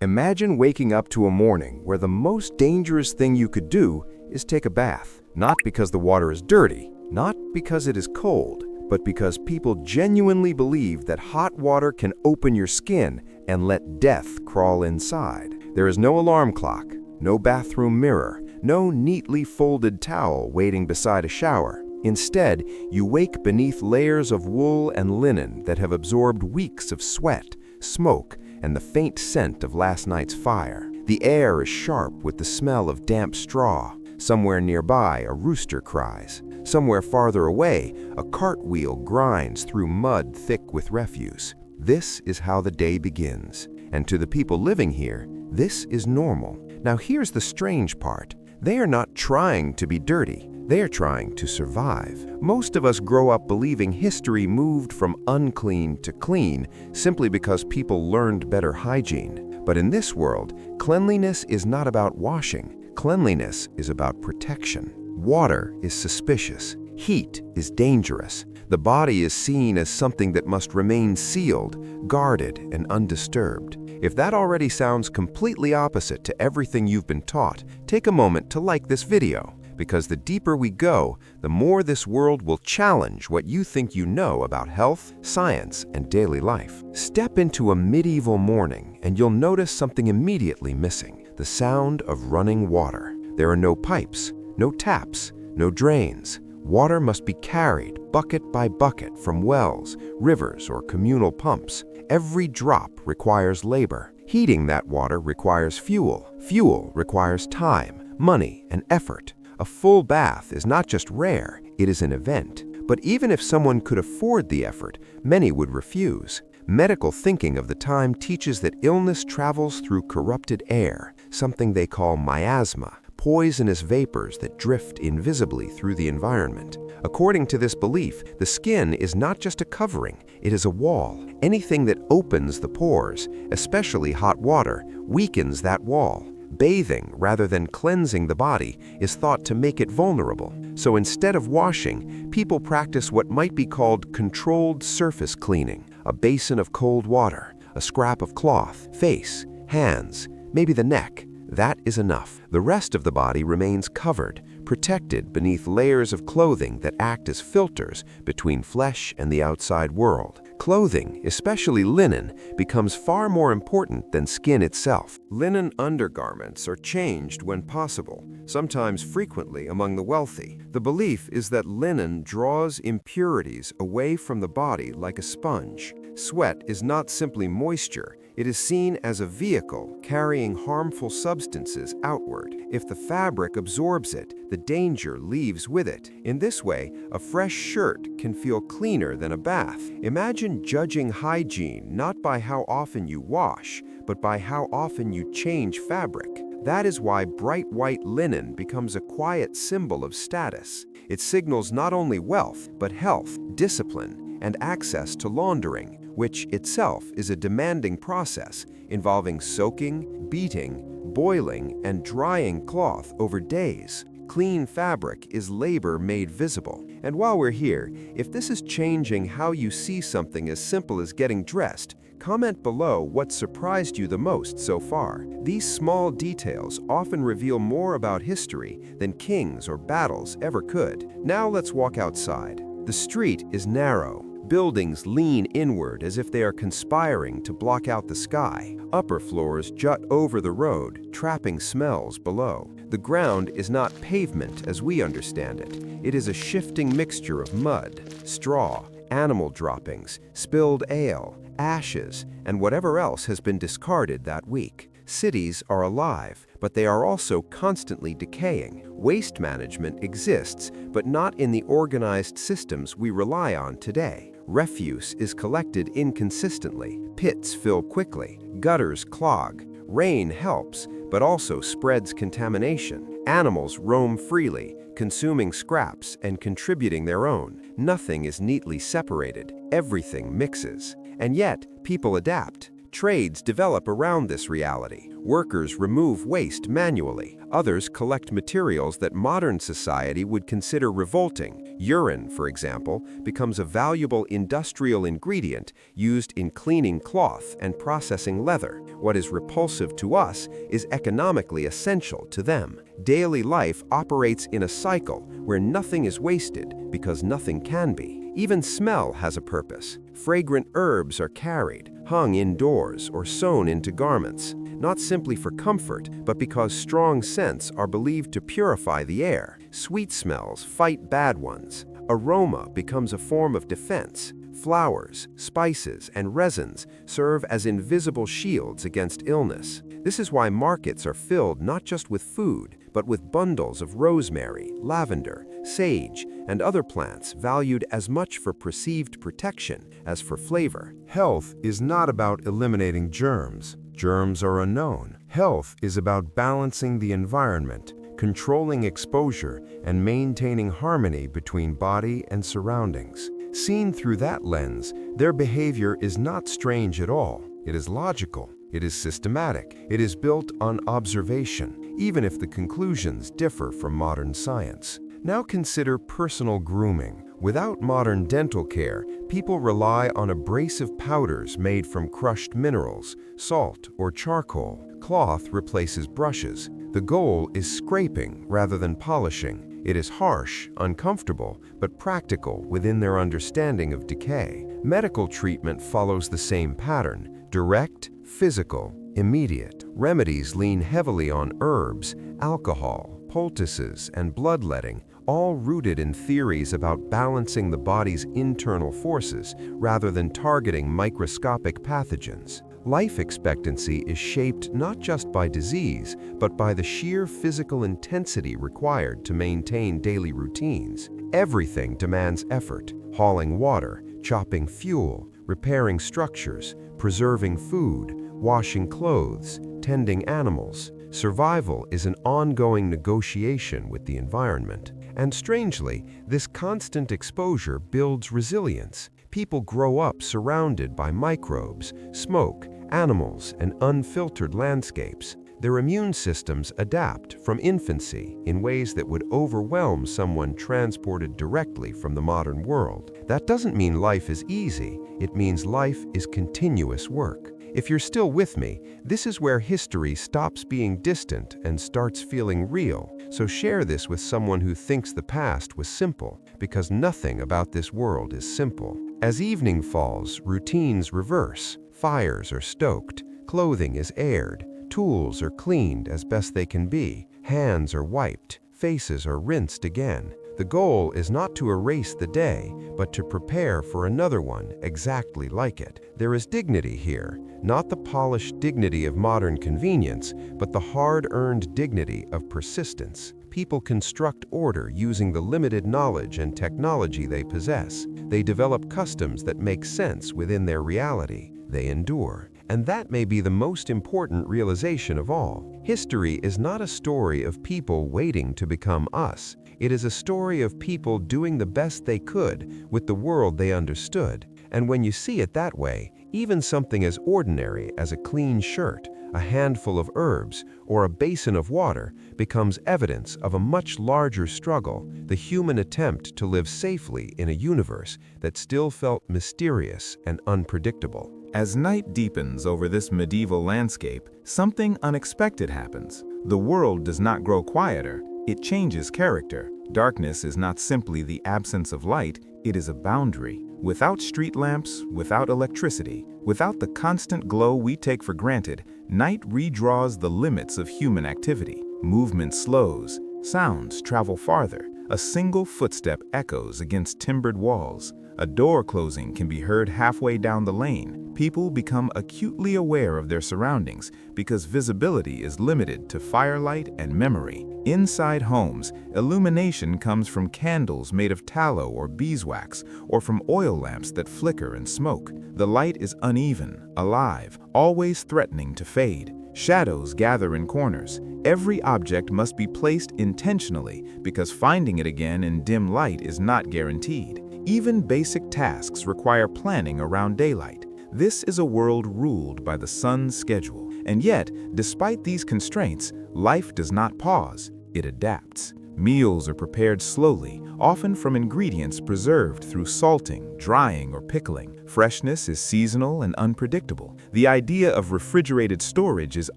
Imagine waking up to a morning where the most dangerous thing you could do is take a bath. Not because the water is dirty, not because it is cold, but because people genuinely believe that hot water can open your skin and let death crawl inside. There is no alarm clock, no bathroom mirror, no neatly folded towel waiting beside a shower. Instead, you wake beneath layers of wool and linen that have absorbed weeks of sweat, smoke, and the faint scent of last night's fire. The air is sharp with the smell of damp straw. Somewhere nearby, a rooster cries. Somewhere farther away, a cartwheel grinds through mud thick with refuse. This is how the day begins. And to the people living here, this is normal. Now here's the strange part. They are not trying to be dirty. They are trying to survive. Most of us grow up believing history moved from unclean to clean simply because people learned better hygiene. But in this world, cleanliness is not about washing. Cleanliness is about protection. Water is suspicious. Heat is dangerous. The body is seen as something that must remain sealed, guarded, and undisturbed. If that already sounds completely opposite to everything you've been taught, take a moment to like this video. Because the deeper we go, the more this world will challenge what you think you know about health, science, and daily life. Step into a medieval morning and you'll notice something immediately missing: the sound of running water. There are no pipes, no taps, no drains. Water must be carried bucket by bucket from wells, rivers, or communal pumps. Every drop requires labor. Heating that water requires fuel. Fuel requires time, money, and effort. A full bath is not just rare, it is an event. But even if someone could afford the effort, many would refuse. Medical thinking of the time teaches that illness travels through corrupted air, something they call miasma, poisonous vapors that drift invisibly through the environment. According to this belief, the skin is not just a covering, it is a wall. Anything that opens the pores, especially hot water, weakens that wall. Bathing, rather than cleansing the body, is thought to make it vulnerable. So instead of washing, people practice what might be called controlled surface cleaning. A basin of cold water, a scrap of cloth, face, hands, maybe the neck. That is enough. The rest of the body remains covered, protected beneath layers of clothing that act as filters between flesh and the outside world. Clothing, especially linen, becomes far more important than skin itself. Linen undergarments are changed when possible, sometimes frequently among the wealthy. The belief is that linen draws impurities away from the body like a sponge. Sweat is not simply moisture. It is seen as a vehicle carrying harmful substances outward. If the fabric absorbs it, the danger leaves with it. In this way, a fresh shirt can feel cleaner than a bath. Imagine judging hygiene not by how often you wash, but by how often you change fabric. That is why bright white linen becomes a quiet symbol of status. It signals not only wealth, but health, discipline, and access to laundering, which itself is a demanding process involving soaking, beating, boiling, and drying cloth over days. Clean fabric is labor made visible. And while we're here, if this is changing how you see something as simple as getting dressed, comment below what surprised you the most so far. These small details often reveal more about history than kings or battles ever could. Now let's walk outside. The street is narrow. Buildings lean inward as if they are conspiring to block out the sky. Upper floors jut over the road, trapping smells below. The ground is not pavement as we understand it. It is a shifting mixture of mud, straw, animal droppings, spilled ale, ashes, and whatever else has been discarded that week. Cities are alive, but they are also constantly decaying. Waste management exists, but not in the organized systems we rely on today. Refuse is collected inconsistently. Pits fill quickly. Gutters clog. Rain helps, but also spreads contamination. Animals roam freely, consuming scraps and contributing their own. Nothing is neatly separated. Everything mixes. And yet, people adapt. Trades develop around this reality. Workers remove waste manually. Others collect materials that modern society would consider revolting. Urine, for example, becomes a valuable industrial ingredient used in cleaning cloth and processing leather. What is repulsive to us is economically essential to them. Daily life operates in a cycle where nothing is wasted because nothing can be. Even smell has a purpose. Fragrant herbs are carried, hung indoors, or sewn into garments, not simply for comfort, but because strong scents are believed to purify the air. Sweet smells fight bad ones. Aroma becomes a form of defense. Flowers, spices, and resins serve as invisible shields against illness. This is why markets are filled not just with food, but with bundles of rosemary, lavender, sage, and other plants valued as much for perceived protection as for flavor. Health is not about eliminating germs. Germs are unknown. Health is about balancing the environment, controlling exposure, and maintaining harmony between body and surroundings. Seen through that lens, their behavior is not strange at all. It is logical. It is systematic. It is built on observation, even if the conclusions differ from modern science. Now consider personal grooming. Without modern dental care, people rely on abrasive powders made from crushed minerals, salt, or charcoal. Cloth replaces brushes. The goal is scraping rather than polishing. It is harsh, uncomfortable, but practical within their understanding of decay. Medical treatment follows the same pattern: direct, physical, immediate. Remedies lean heavily on herbs, alcohol, poultices, and bloodletting, all rooted in theories about balancing the body's internal forces rather than targeting microscopic pathogens. Life expectancy is shaped not just by disease, but by the sheer physical intensity required to maintain daily routines. Everything demands effort: hauling water, chopping fuel, repairing structures, preserving food, washing clothes, tending animals. Survival is an ongoing negotiation with the environment. And strangely, this constant exposure builds resilience. People grow up surrounded by microbes, smoke, animals, and unfiltered landscapes. Their immune systems adapt from infancy in ways that would overwhelm someone transported directly from the modern world. That doesn't mean life is easy. It means life is continuous work. If you're still with me, this is where history stops being distant and starts feeling real. So share this with someone who thinks the past was simple, because nothing about this world is simple. As evening falls, routines reverse. Fires are stoked, clothing is aired, tools are cleaned as best they can be, hands are wiped, faces are rinsed again. The goal is not to erase the day, but to prepare for another one exactly like it. There is dignity here, not the polished dignity of modern convenience, but the hard-earned dignity of persistence. People construct order using the limited knowledge and technology they possess. They develop customs that make sense within their reality. They endure. And that may be the most important realization of all. History is not a story of people waiting to become us. It is a story of people doing the best they could with the world they understood. And when you see it that way, even something as ordinary as a clean shirt, a handful of herbs, or a basin of water becomes evidence of a much larger struggle, the human attempt to live safely in a universe that still felt mysterious and unpredictable. As night deepens over this medieval landscape, something unexpected happens. The world does not grow quieter, it changes character. Darkness is not simply the absence of light, it is a boundary. Without street lamps, without electricity, without the constant glow we take for granted, night redraws the limits of human activity. Movement slows, sounds travel farther. A single footstep echoes against timbered walls. A door closing can be heard halfway down the lane. People become acutely aware of their surroundings because visibility is limited to firelight and memory. Inside homes, illumination comes from candles made of tallow or beeswax, or from oil lamps that flicker and smoke. The light is uneven, alive, always threatening to fade. Shadows gather in corners. Every object must be placed intentionally because finding it again in dim light is not guaranteed. Even basic tasks require planning around daylight. This is a world ruled by the sun's schedule. And yet, despite these constraints, life does not pause, it adapts. Meals are prepared slowly, often from ingredients preserved through salting, drying, or pickling. Freshness is seasonal and unpredictable. The idea of refrigerated storage is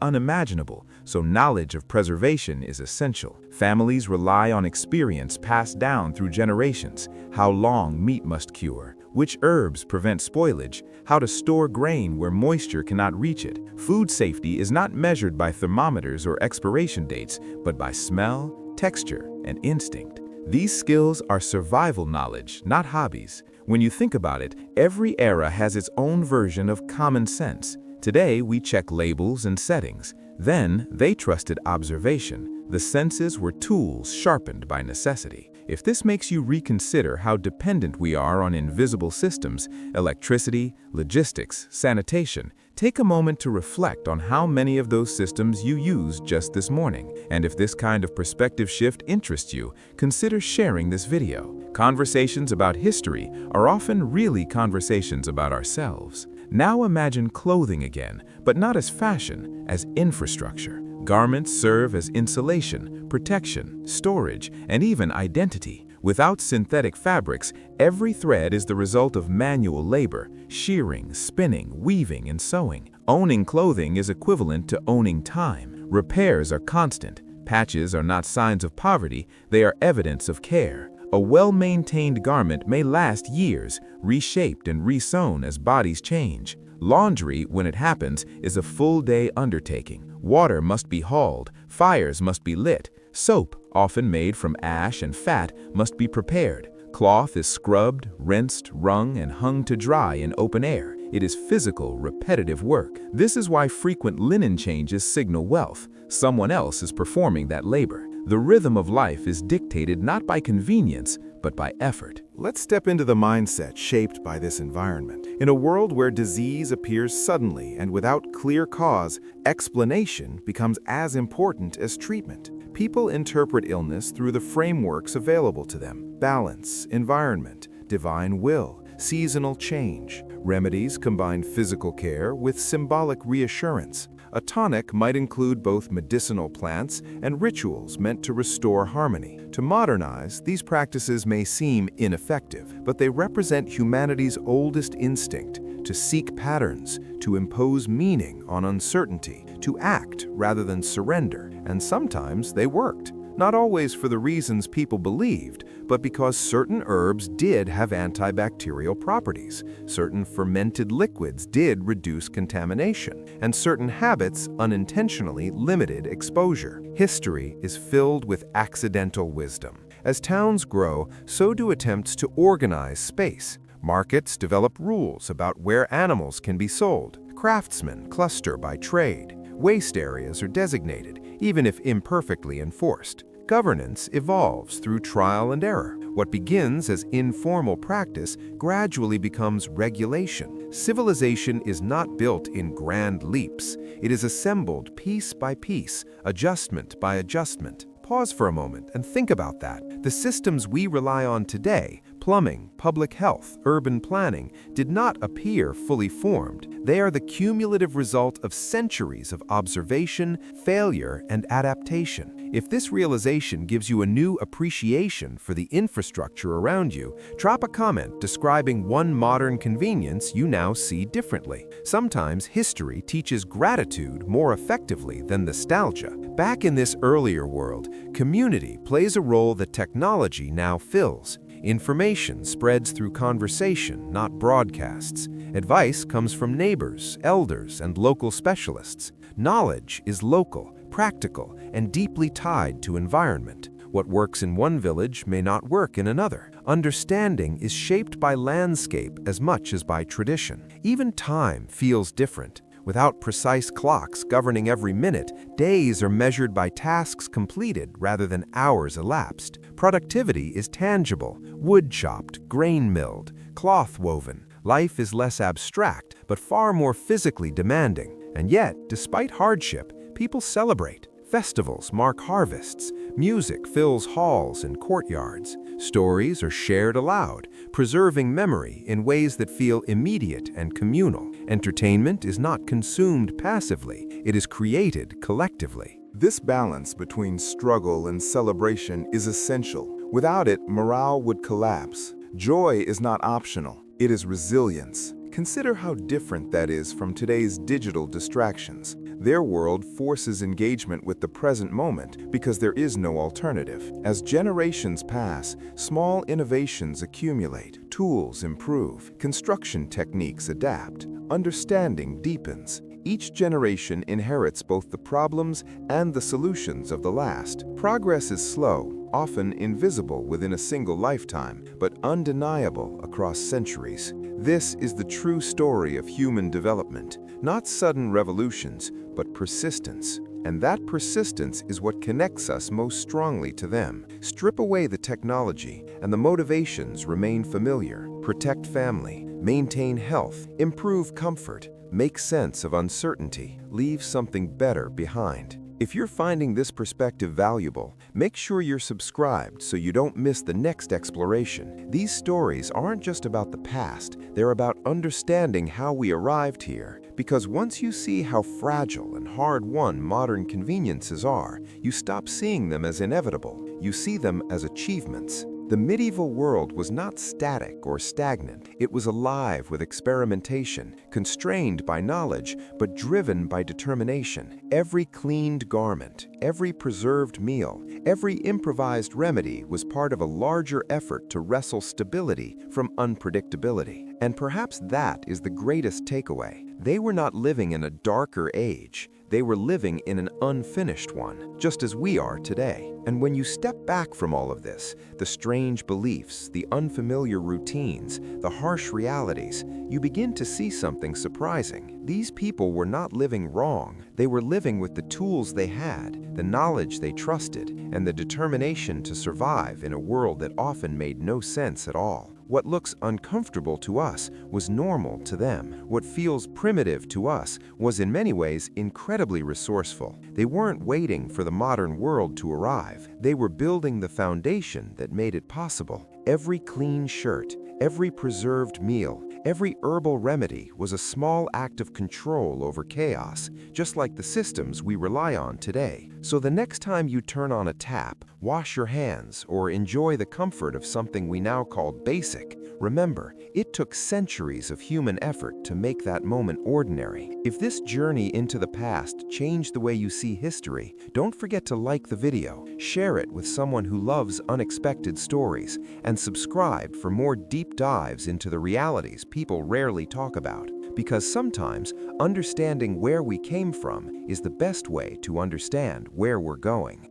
unimaginable, so knowledge of preservation is essential. Families rely on experience passed down through generations: how long meat must cure, which herbs prevent spoilage, how to store grain where moisture cannot reach it. Food safety is not measured by thermometers or expiration dates, but by smell, texture, and instinct. These skills are survival knowledge, not hobbies. When you think about it, every era has its own version of common sense. Today, we check labels and settings. Then, they trusted observation. The senses were tools sharpened by necessity. If this makes you reconsider how dependent we are on invisible systems, electricity, logistics, sanitation, take a moment to reflect on how many of those systems you used just this morning. And if this kind of perspective shift interests you, consider sharing this video. Conversations about history are often really conversations about ourselves. Now imagine clothing again, but not as fashion, as infrastructure. Garments serve as insulation, protection, storage, and even identity. Without synthetic fabrics, every thread is the result of manual labor: shearing, spinning, weaving, and sewing. Owning clothing is equivalent to owning time. Repairs are constant. Patches are not signs of poverty, they are evidence of care. A well-maintained garment may last years, reshaped and resewn as bodies change. Laundry, when it happens, is a full-day undertaking. Water must be hauled, fires must be lit. Soap, often made from ash and fat, must be prepared. Cloth is scrubbed, rinsed, wrung, and hung to dry in open air. It is physical, repetitive work. This is why frequent linen changes signal wealth. Someone else is performing that labor. The rhythm of life is dictated not by convenience, but by effort. Let's step into the mindset shaped by this environment. In a world where disease appears suddenly and without clear cause, explanation becomes as important as treatment. People interpret illness through the frameworks available to them: balance, environment, divine will, seasonal change. Remedies combine physical care with symbolic reassurance. A tonic might include both medicinal plants and rituals meant to restore harmony. To modernize, these practices may seem ineffective, but they represent humanity's oldest instinct: to seek patterns, to impose meaning on uncertainty, to act rather than surrender. And sometimes they worked. Not always for the reasons people believed, but because certain herbs did have antibacterial properties, certain fermented liquids did reduce contamination, and certain habits unintentionally limited exposure. History is filled with accidental wisdom. As towns grow, so do attempts to organize space. Markets develop rules about where animals can be sold. Craftsmen cluster by trade. Waste areas are designated, even if imperfectly enforced. Governance evolves through trial and error. What begins as informal practice gradually becomes regulation. Civilization is not built in grand leaps. It is assembled piece by piece, adjustment by adjustment. Pause for a moment and think about that. The systems we rely on today, plumbing, public health, urban planning, did not appear fully formed. They are the cumulative result of centuries of observation, failure, and adaptation. If this realization gives you a new appreciation for the infrastructure around you, drop a comment describing one modern convenience you now see differently. Sometimes history teaches gratitude more effectively than nostalgia. Back in this earlier world, community plays a role that technology now fills. Information spreads through conversation, not broadcasts. Advice comes from neighbors, elders, and local specialists. Knowledge is local, practical, and deeply tied to environment. What works in one village may not work in another. Understanding is shaped by landscape as much as by tradition. Even time feels different. Without precise clocks governing every minute, days are measured by tasks completed rather than hours elapsed. Productivity is tangible: wood chopped, grain milled, cloth woven. Life is less abstract, but far more physically demanding. And yet, despite hardship, people celebrate. Festivals mark harvests. Music fills halls and courtyards. Stories are shared aloud, preserving memory in ways that feel immediate and communal. Entertainment is not consumed passively, it is created collectively. This balance between struggle and celebration is essential. Without it, morale would collapse. Joy is not optional, it is resilience. Consider how different that is from today's digital distractions. Their world forces engagement with the present moment because there is no alternative. As generations pass, small innovations accumulate, tools improve, construction techniques adapt, understanding deepens. Each generation inherits both the problems and the solutions of the last. Progress is slow, often invisible within a single lifetime, but undeniable across centuries. This is the true story of human development, not sudden revolutions, but persistence. And that persistence is what connects us most strongly to them. Strip away the technology, and the motivations remain familiar. Protect family, maintain health, improve comfort, make sense of uncertainty, leave something better behind. If you're finding this perspective valuable, make sure you're subscribed so you don't miss the next exploration. These stories aren't just about the past, they're about understanding how we arrived here. Because once you see how fragile and hard-won modern conveniences are, you stop seeing them as inevitable. You see them as achievements. The medieval world was not static or stagnant. It was alive with experimentation, constrained by knowledge, but driven by determination. Every cleaned garment, every preserved meal, every improvised remedy was part of a larger effort to wrestle stability from unpredictability. And perhaps that is the greatest takeaway. They were not living in a darker age. They were living in an unfinished one, just as we are today. And when you step back from all of this, the strange beliefs, the unfamiliar routines, the harsh realities, you begin to see something surprising. These people were not living wrong. They were living with the tools they had, the knowledge they trusted, and the determination to survive in a world that often made no sense at all. What looks uncomfortable to us was normal to them. What feels primitive to us was in many ways incredibly resourceful. They weren't waiting for the modern world to arrive. They were building the foundation that made it possible. Every clean shirt, every preserved meal, every herbal remedy was a small act of control over chaos, just like the systems we rely on today. So the next time you turn on a tap, wash your hands, or enjoy the comfort of something we now call basic, remember, it took centuries of human effort to make that moment ordinary. If this journey into the past changed the way you see history, don't forget to like the video, share it with someone who loves unexpected stories, and subscribe for more deep dives into the realities people rarely talk about. Because sometimes understanding where we came from is the best way to understand where we're going.